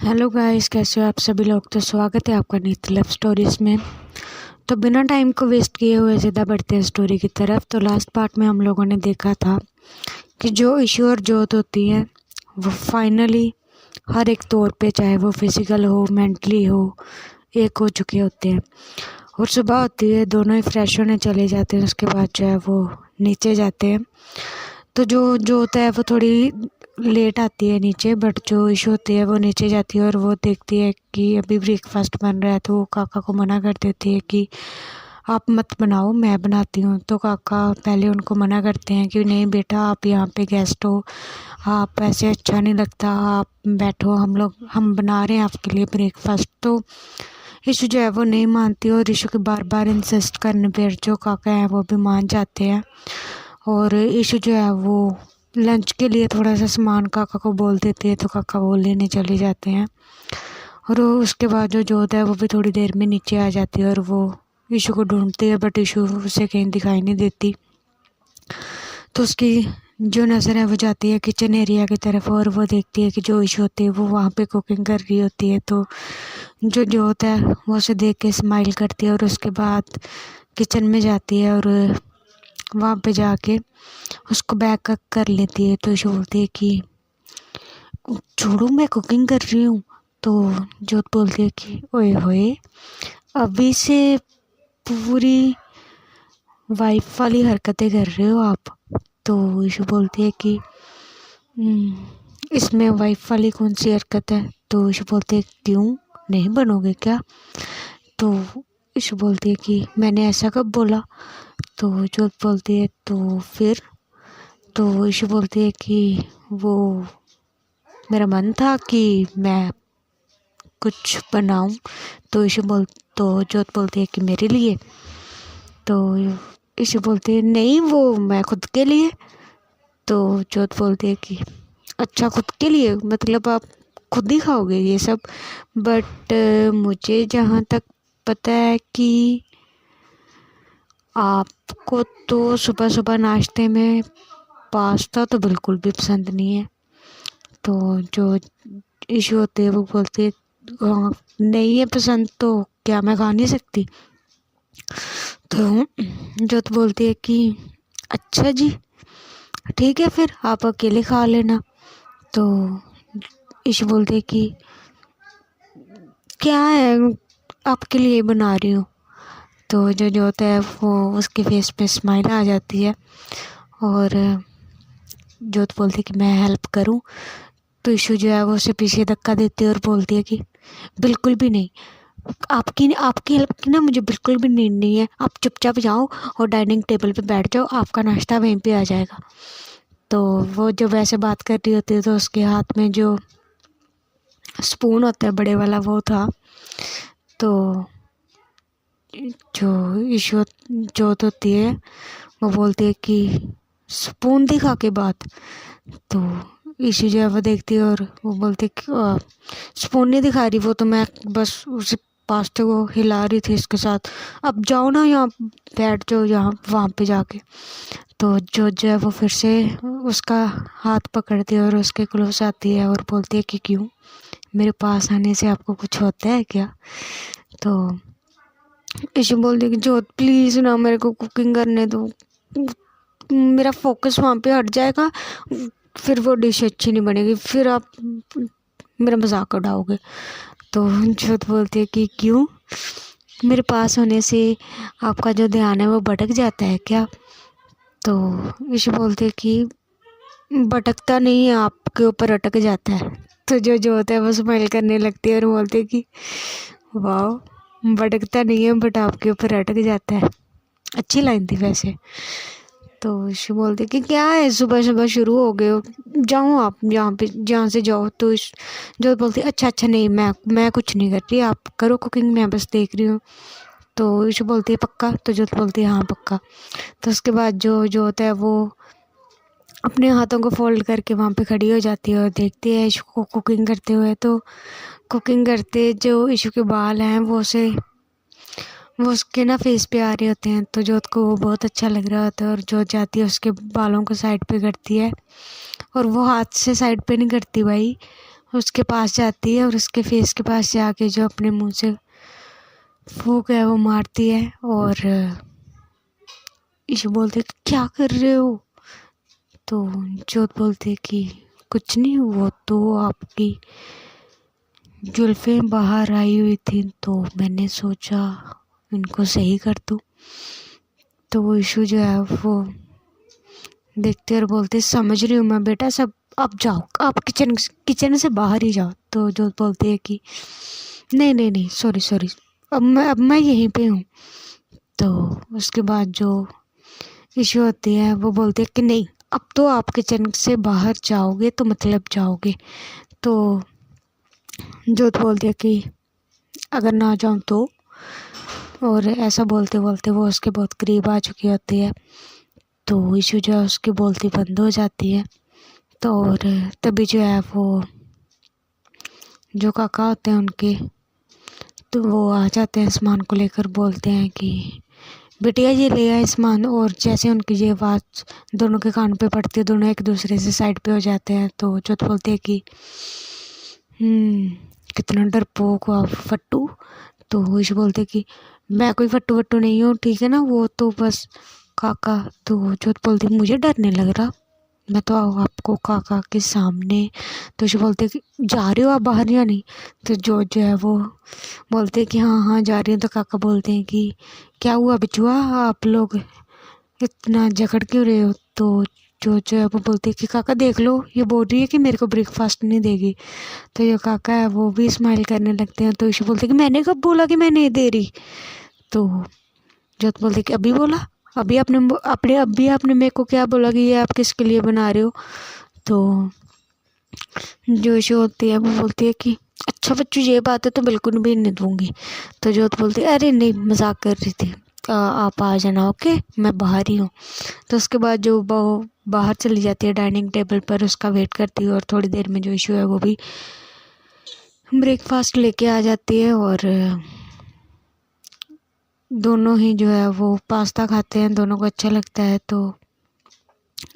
Hello guys, कैसे हो आप सभी लोग। तो स्वागत है आपका नीति लव स्टोरीज में। तो बिना टाइम को वेस्ट किए हुए सीधा बढ़ते हैं स्टोरी की तरफ। तो लास्ट पार्ट में हम लोगों ने देखा था कि जो ईशू और जोत होती है वो फाइनली हर एक तौर पे, चाहे वो फिजिकल हो मेंटली हो, एक हो चुके होते हैं। और सुबह होती है, दोनों ही फ्रेश होने चले जाते हैं। उसके बाद जो है वो नीचे जाते हैं। तो जो जो होता है वो थोड़ी लेट आती है नीचे, बट जो इशू होती है वो नीचे जाती है और वो देखती है कि अभी ब्रेकफास्ट बन रहा है। तो वो काका को मना कर देती है कि आप मत बनाओ, मैं बनाती हूँ। तो काका पहले उनको मना करते हैं कि नहीं बेटा, आप यहाँ पे गेस्ट हो, आप ऐसे अच्छा नहीं लगता, आप बैठो, हम बना रहे हैं आपके लिए ब्रेकफास्ट। तो इशू जो है वो नहीं मानती और इशू के बार बार इंसिस्ट करने पर जो काका हैं वो भी मान जाते हैं। और इशू जो है वो लंच के लिए थोड़ा सा सामान काका को बोल देती है, तो काका वो लेने चले जाते हैं। और उसके बाद जो जोत है वो भी थोड़ी देर में नीचे आ जाती है और वो इशू को ढूंढती है, बट इशू उसे कहीं दिखाई नहीं देती। तो उसकी जो नज़र है वो जाती है किचन एरिया की तरफ और वो देखती है कि जो इशू होती है वो वहाँ पे कुकिंग कर रही होती है। तो जो जोत है वो उसे देख के स्माइल करती है और उसके बाद किचन में जाती है और वहाँ पे जाके उसको बैकअप कर लेती है। तो इशू बोलती है कि छोड़ो, मैं कुकिंग कर रही हूँ। तो जोत बोलती है कि ओए होए, अभी से पूरी वाइफ वाली हरकतें कर रहे हो आप। तो इशू बोलती है कि इसमें वाइफ वाली कौन सी हरकत है। तो इशू बोलती है क्यों, नहीं बनोगे क्या। तो इशू बोलती है कि मैंने ऐसा कब बोला। तो जोत बोलती है तो फिर। तो इशू बोलती है कि वो मेरा मन था कि मैं कुछ बनाऊं। तो जोत बोलती है कि मेरे लिए। तो इशू बोलती है नहीं, वो मैं खुद के लिए। तो जोत बोलती है कि अच्छा, खुद के लिए, मतलब आप खुद ही खाओगे ये सब। बट मुझे जहाँ तक पता है कि आपको तो सुबह सुबह नाश्ते में पास्ता तो बिल्कुल भी पसंद नहीं है। तो जो इशू होती है वो बोलती है हाँ, नहीं है पसंद तो क्या मैं खा नहीं सकती। तो जोत बोलती है कि अच्छा जी, ठीक है, फिर आप अकेले खा लेना। तो इशू बोलती है कि क्या है, आपके लिए बना रही हूँ। तो जो जोत है वो उसके फेस पे स्माइल आ जाती है और जोत बोलती है कि मैं हेल्प करूँ। तो इशू जो है वो उसे पीछे धक्का देती है और बोलती है कि बिल्कुल भी नहीं, आपकी आपकी हेल्प की ना मुझे बिल्कुल भी नीड नहीं है। आप चुपचाप जाओ और डाइनिंग टेबल पे बैठ जाओ, आपका नाश्ता वहीं पे आ जाएगा। तो वो जब वैसे बात कर रही होती है तो उसके हाथ में जो स्पून होता है बड़े वाला वो था। तो जो इशू जोत होती है वो बोलती है कि स्पून दिखा के बात। तो इशू जो है वो देखती है और वो बोलती है कि स्पून नहीं दिखा रही, वो तो मैं बस उसे पास्ते को हिला रही थी इसके साथ। अब जाओ ना, यहाँ बैठ जाओ, यहाँ वहाँ पे जाके। तो जो है वो फिर से उसका हाथ पकड़ती है और उसके क्लोज आती है और बोलती है कि क्यों, मेरे पास आने से आपको कुछ होता है क्या। तो इशू बोलती है कि जोत प्लीज़ ना, मेरे को कुकिंग करने दो, मेरा फोकस वहाँ पे हट जाएगा, फिर वो डिश अच्छी नहीं बनेगी, फिर आप मेरा मजाक उड़ाओगे। तो जोत बोलती है कि क्यों, मेरे पास होने से आपका जो ध्यान है वो भटक जाता है क्या। तो इशू बोलती है कि भटकता नहीं है, आपके ऊपर अटक जाता है। तो जो होता है वो स्माइल करने लगती है और बोलती है कि वाह, भटकता नहीं है बट आपके ऊपर अटक जाता है। अच्छी लाइन थी वैसे। तो इशू बोलती है कि क्या है, सुबह सुबह शुरू हो गए हो, जाओ आप यहाँ पे, जहाँ से जाओ। तो जो बोलती है अच्छा अच्छा, नहीं मैं कुछ नहीं कर रही, आप करो कुकिंग, मैं बस देख रही हूँ। तो इशू बोलती है पक्का। तो जो बोलती है हाँ पक्का। तो उसके बाद जो होता है वो अपने हाथों को फोल्ड करके वहाँ पे खड़ी हो जाती है और देखती है इशू को कुकिंग करते हुए। तो कुकिंग करते जो इशू के बाल हैं वो उसके ना फेस पे आ रहे होते हैं। तो जोत को वो बहुत अच्छा लग रहा होता है और जोत जाती है उसके बालों को साइड पे करती है। और वो हाथ से साइड पे नहीं करती भाई, उसके पास जाती है और उसके फेस के पास जाके जो अपने मुंह से फूंक है वो मारती है। और ईशु बोलते क्या कर रहे हो? तो जोत बोलते कि कुछ नहीं, वो तो आपकी जुल्फें बाहर आई हुई थी तो मैंने सोचा इनको सही कर दूँ। तो वो ईशु जो है वो देखते और बोलते समझ रही हूँ मैं बेटा, सब अब जाओ, आप किचन से बाहर ही जाओ। तो जो बोलती है कि नहीं नहीं नहीं, सॉरी सॉरी, अब मैं यहीं पे हूँ। तो उसके बाद जो इशू होती है वो बोलती है कि नहीं, अब तो आप किचन से बाहर जाओगे तो मतलब जाओगे। तो जोत बोलती है कि अगर ना जाऊँ तो, और ऐसा बोलते बोलते वो उसके बहुत करीब आ चुकी होती है। तो इशू जो है उसकी बोलती बंद हो जाती है। तो और तभी जो है वो जो काका होते हैं उनके, तो वो आ जाते हैं सामान को लेकर, बोलते हैं कि बिटिया ये ले आए सामान। और जैसे उनकी ये आवाज़ दोनों के कान पे पड़ती है, दोनों एक दूसरे से साइड पे हो जाते हैं। तो जो बोलते हैं कि कितना डरपोक हो आप फट्टू। तो वो इशू बोलते हैं कि मैं कोई फट्टू वट्टू नहीं हूँ, ठीक है ना, वो तो बस काका। तो जो बोलती मुझे डर नहीं लग रहा, मैं तो आपको काका के सामने। तो इशू बोलते कि जा रहे हो आप बाहर या नहीं? तो जो है वो बोलते हैं कि हाँ हाँ जा रही हूँ। तो काका बोलते हैं कि क्या हुआ बिचुआ, आप लोग इतना जकड़ क्यों रहे हो? तो जो है वो बोलती है कि काका देख लो, ये बोल रही है कि मेरे को ब्रेकफास्ट नहीं देगी। तो जो काका है वो भी स्माइल करने लगते हैं। तो इशू बोलते कि मैंने कब बोला कि मैं नहीं दे रही? तो जो बोलते कि अभी बोला, अभी आपने मेरे को क्या बोला कि ये आप किसके लिए बना रहे हो? तो जो इशू होती है वो बोलती है कि अच्छा बच्चू ये बात है तो बिल्कुल भी नहीं दूंगी। तो जोत बोलती है अरे नहीं, मजाक कर रही थी, आप आ जाना, ओके मैं बाहर ही हूँ। तो उसके बाद जो बाहर चली जाती है डाइनिंग टेबल पर, उसका वेट करती है। और थोड़ी देर में जो इशू है वो भी ब्रेकफास्ट लेके आ जाती है। और दोनों ही जो है वो पास्ता खाते हैं, दोनों को अच्छा लगता है। तो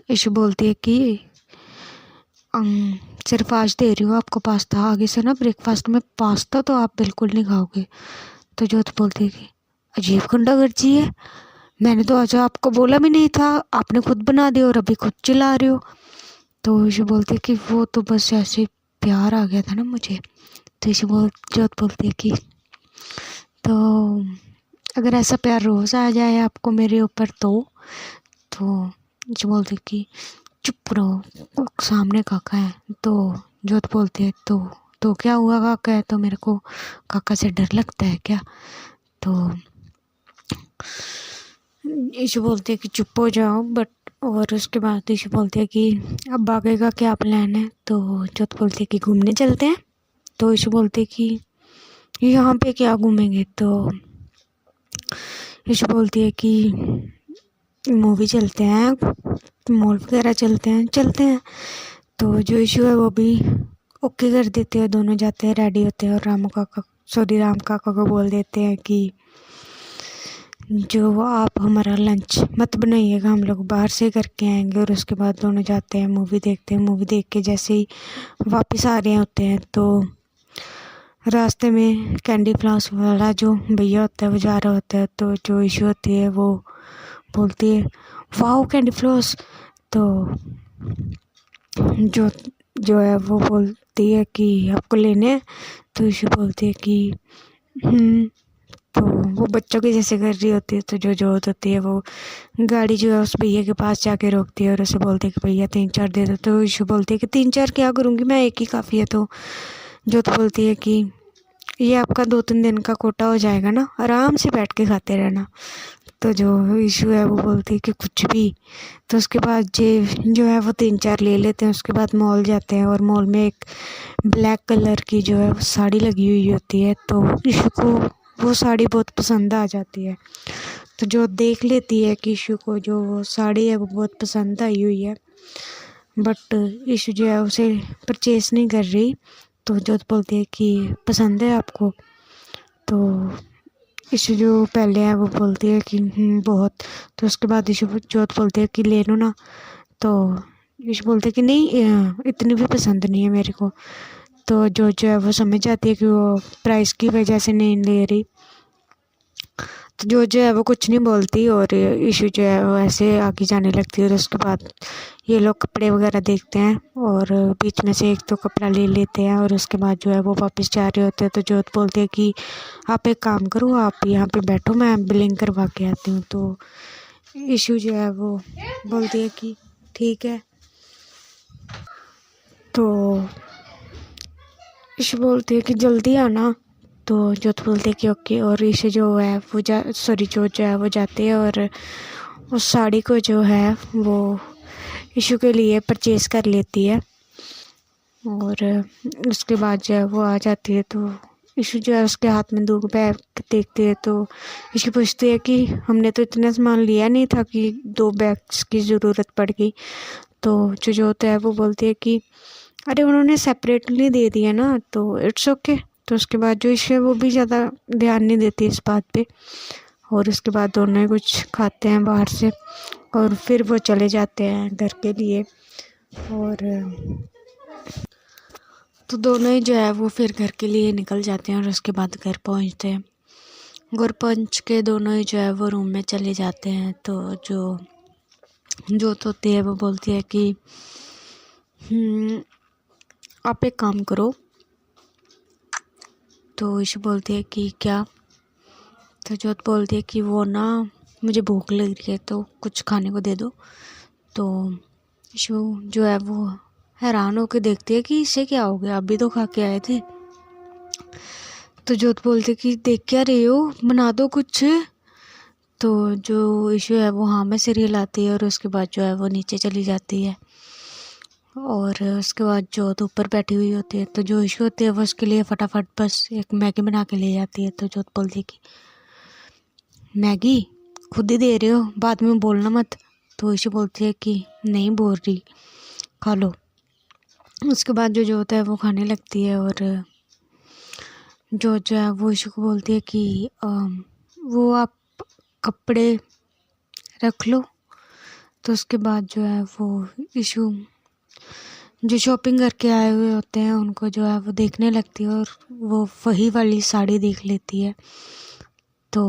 इशू बोलती है कि सिर्फ आज दे रही हूँ आपको पास्ता, आगे से ना ब्रेकफास्ट में पास्ता तो आप बिल्कुल नहीं खाओगे। तो जोत बोलती है कि अजीब गुंडागर्दी है, मैंने तो आज आपको बोला भी नहीं था, आपने खुद बना दिया और अभी खुद चिल्ला रहे हो। तो इशू बोलती है कि वो तो बस ऐसे प्यार आ गया था ना मुझे। तो जोत बोलती है कि तो अगर ऐसा प्यार रोज़ आ जाए आपको मेरे ऊपर तो जो बोलती है कि चुप रहो, सामने काका है। तो जोत बोलती है तो क्या हुआ, काका है तो मेरे को काका से डर लगता है क्या? तो ईशु बोलती है कि चुप हो जाओ। बट और उसके बाद ईशु बोलती है कि अब आगे का क्या प्लान है? तो जोत बोलती है कि घूमने चलते हैं। तो ईशु बोलती है कि यहाँ पे क्या घूमेंगे? तो ईशु बोलती है कि मूवी चलते हैं, मॉल वगैरह चलते हैं। तो जो इशू है वो भी ओके कर देते हैं, दोनों जाते हैं, रेडी होते हैं। और राम काका को बोल देते हैं कि जो आप हमारा लंच मत बनाइएगा, हम लोग बाहर से करके आएंगे। और उसके बाद दोनों जाते हैं, मूवी देखते हैं। मूवी देख के जैसे ही वापस आ रहे होते हैं तो रास्ते में कैंडी फ्लॉस वाला जो भैया होता है वो जा रहा होता है। तो जो इशू होती है वो बोलती है वाओ कैंडी फ्लॉस। तो जो है वो बोलती है कि आपको लेने हैं? तो इशू बोलती है कि तो वो बच्चों के जैसे कर रही होती है। तो जो होती है वो गाड़ी जो है उस भैया के पास जाके रोकती है और उसे बोलती है कि भैया 3-4 दे दो। तो इशू बोलती है कि 3-4 क्या करूँगी मैं, एक ही काफ़ी है। तो जोत बोलती है कि ये आपका 2-3 दिन का कोटा हो जाएगा ना, आराम से बैठ के खाते रहना। तो जो इशू है वो बोलती है कि कुछ भी। तो उसके बाद जो है वो 3-4 ले लेते हैं। उसके बाद मॉल जाते हैं और मॉल में एक ब्लैक कलर की जो है वो साड़ी लगी हुई होती है। तो इशू को वो साड़ी बहुत पसंद आ जाती है। तो जो देख लेती है कि इशू को जो वो साड़ी है वो बहुत पसंद आई हुई है, बट इशू जो है उसे परचेस नहीं कर रही। तो जोत बोलती है कि पसंद है आपको? तो इशू जो पहले है वो बोलती है कि बहुत। तो उसके बाद जोत बोलती है कि ले लो ना। तो इशू बोलते है कि नहीं, इतनी भी पसंद नहीं है मेरे को। तो जो है वो समझ जाती है कि वो प्राइस की वजह से नहीं ले रही। तो जो है वो कुछ नहीं बोलती और इशू जो है वो ऐसे आगे जाने लगती है। और उसके बाद ये लोग कपड़े वगैरह देखते हैं और बीच में से एक तो कपड़ा ले लेते हैं और उसके बाद जो है वो वापस जा रहे होते हैं। तो जोत बोलती है कि आप एक काम करो, आप यहाँ पे बैठो, मैं बिलिंग करवा के आती हूँ। तो इशू जो है वो बोलती है कि ठीक है। तो इशू बोलती है कि जल्दी आना। तो जोत बोलती है कि ओके। और इशू जो है वो जो है वो जाती है और उस साड़ी को जो है वो इशू के लिए परचेज़ कर लेती है। और उसके बाद जो है वो आ जाती है। तो इशू जो है उसके हाथ में 2 बैग देखती है। तो इशू पूछती है कि हमने तो इतना सामान लिया नहीं था कि 2 बैग्स की ज़रूरत पड़ गई। तो जो होता है वो बोलती है कि अरे उन्होंने सेपरेटली दे दिया ना, तो इट्स ओके। तो उसके बाद जो इशू है वो भी ज़्यादा ध्यान नहीं देती इस बात पे। और उसके बाद दोनों ही कुछ खाते हैं बाहर से और फिर वो चले जाते हैं घर के लिए। और तो दोनों ही जो है वो फिर घर के लिए निकल जाते हैं और उसके बाद घर पहुंचते हैं। घर पहुंच के दोनों ही जो है वो रूम में चले जाते हैं। तो जो होती है वो बोलती है कि आप एक काम करो। तो इशू बोलती है कि क्या? तो जोत बोलती है कि वो ना मुझे भूख लग रही है तो कुछ खाने को दे दो। तो इशू जो है वो हैरान होकर देखती है कि इसे क्या हो गया, अभी तो खा के आए थे। तो जोत बोलती है कि देख क्या रही हो, बना दो कुछ। तो जो इशू है वो हाँ में सिर हिलाती है और उसके बाद जो है वो नीचे चली जाती है। और उसके बाद जोत ऊपर बैठी हुई होती है। तो जो इशू होती है वो उसके लिए फटाफट बस एक मैगी बना के ले जाती है। तो जोत बोलती है कि मैगी खुद ही दे रहे हो, बाद में बोलना मत। तो इशू बोलती है कि नहीं बोल रही, खा लो। उसके बाद जो होता है वो खाने लगती है। और जो है वो इशू को बोलती है कि वो आप कपड़े रख लो। तो उसके बाद जो है वो इशू जो शॉपिंग करके आए हुए होते हैं उनको जो है वो देखने लगती है और वो वही वाली साड़ी देख लेती है। तो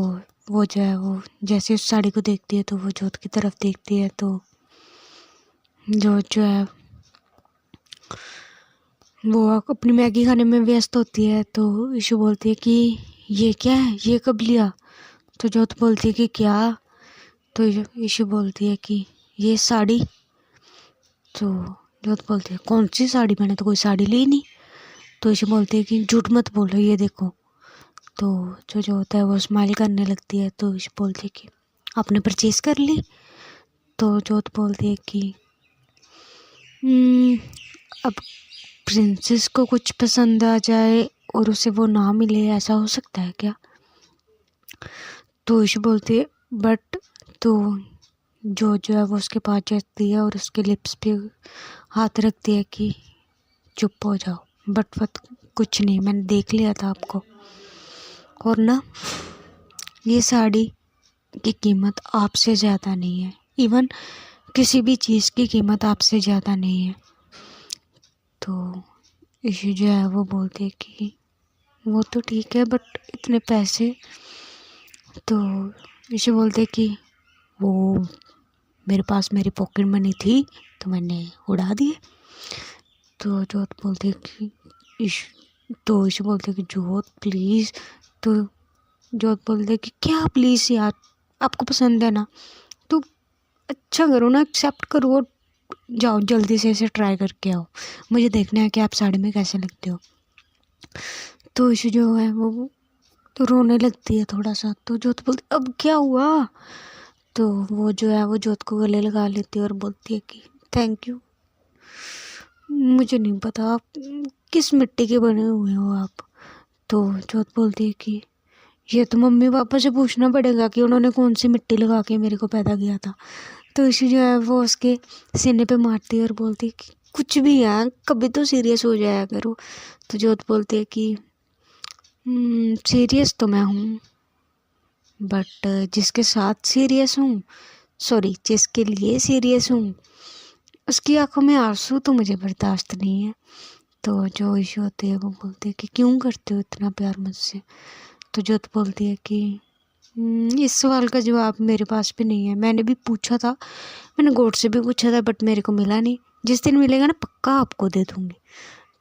वो जो है वो जैसे उस साड़ी को देखती है तो वो जोत की तरफ देखती है। तो जो है वो अपनी मैगी खाने में व्यस्त होती है। तो इशू बोलती है कि ये क्या है, ये कब लिया? तो जोत बोलती है कि क्या? तो इशू बोलती है कि ये साड़ी। तो जोत बोलती है कौन सी साड़ी, मैंने तो कोई साड़ी ली नहीं। तो इशू बोलती है कि झूठ मत बोलो, ये देखो। तो जो होता है वो स्माइल करने लगती है। तो इशू बोलती है कि आपने परचेज़ कर ली? तो जोत बोलती है कि अब प्रिंसेस को कुछ पसंद आ जाए और उसे वो ना मिले, ऐसा हो सकता है क्या? तो इशू बोलती है बट। तो जो है वो उसके पास जाती है और उसके लिप्स पे हाथ रखती है कि चुप हो जाओ, बट कुछ नहीं, मैंने देख लिया था आपको। और ना ये साड़ी की कीमत आपसे ज़्यादा नहीं है, इवन किसी भी चीज़ की कीमत आपसे ज़्यादा नहीं है। तो इशू जो है वो बोलती है कि वो तो ठीक है बट इतने पैसे। तो इशू बोलते कि वो मेरे पास मेरी पॉकेट मनी थी तो मैंने उड़ा दिए। तो जोत बोलते कि इशू बोलते कि जोत प्लीज़। तो जोत बोलते कि क्या प्लीज़ यार, आपको पसंद है ना तो अच्छा करो ना, एक्सेप्ट करो और जाओ जल्दी से इसे ट्राई करके आओ, मुझे देखना है कि आप साड़ी में कैसे लगते हो। तो इशू जो है वो तो रोने लगती है थोड़ा सा। तो जोत बोलती अब क्या हुआ? तो वो जो है वो जोत को गले लगा लेती है और बोलती है कि थैंक यू, मुझे नहीं पता आप किस मिट्टी के बने हुए हो आप। तो जोत बोलती है कि ये तो मम्मी पापा से पूछना पड़ेगा कि उन्होंने कौन सी मिट्टी लगा के मेरे को पैदा किया था। तो इशू जो है वो उसके सीने पे मारती है और बोलती है कि कुछ भी है, कभी तो सीरियस हो जाया करो। तो जोत बोलती है कि सीरियस तो मैं हूँ बट जिसके साथ सीरियस हूँ, सॉरी जिसके लिए सीरियस हूँ, उसकी आंखों में आंसू तो मुझे बर्दाश्त नहीं है। तो जो इशू होती है वो बोलती है कि क्यों करते हो इतना प्यार मुझसे। तो जोत बोलती है कि इस सवाल का जवाब मेरे पास भी नहीं है, मैंने भी पूछा था, मैंने गॉड से भी पूछा था बट मेरे को मिला नहीं, जिस दिन मिलेगा ना पक्का आपको दे दूँगी।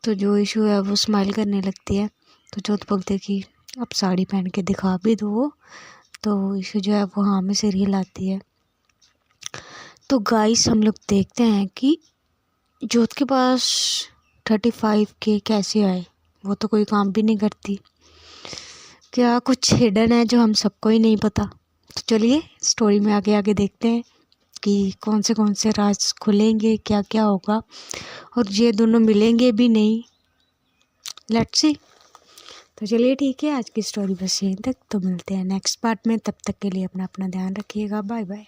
तो जो इशू है वो स्माइल करने लगती है। तो जोत बोलती है कि अब साड़ी पहन के दिखा भी दो। तो इशू जो है वो हाँ में सिर हिलाती है। तो गाइस हम लोग देखते हैं कि जोत के पास 35K कैसे आए, वो तो कोई काम भी नहीं करती। क्या कुछ हिडन है जो हम सबको ही नहीं पता। तो चलिए स्टोरी में आगे आगे देखते हैं कि कौन से राज खुलेंगे, क्या क्या होगा, और ये दोनों मिलेंगे भी नहीं। Let's see. तो चलिए ठीक है, आज की स्टोरी बस यहीं तक। तो मिलते हैं नेक्स्ट पार्ट में, तब तक के लिए अपना ध्यान रखिएगा। Bye bye.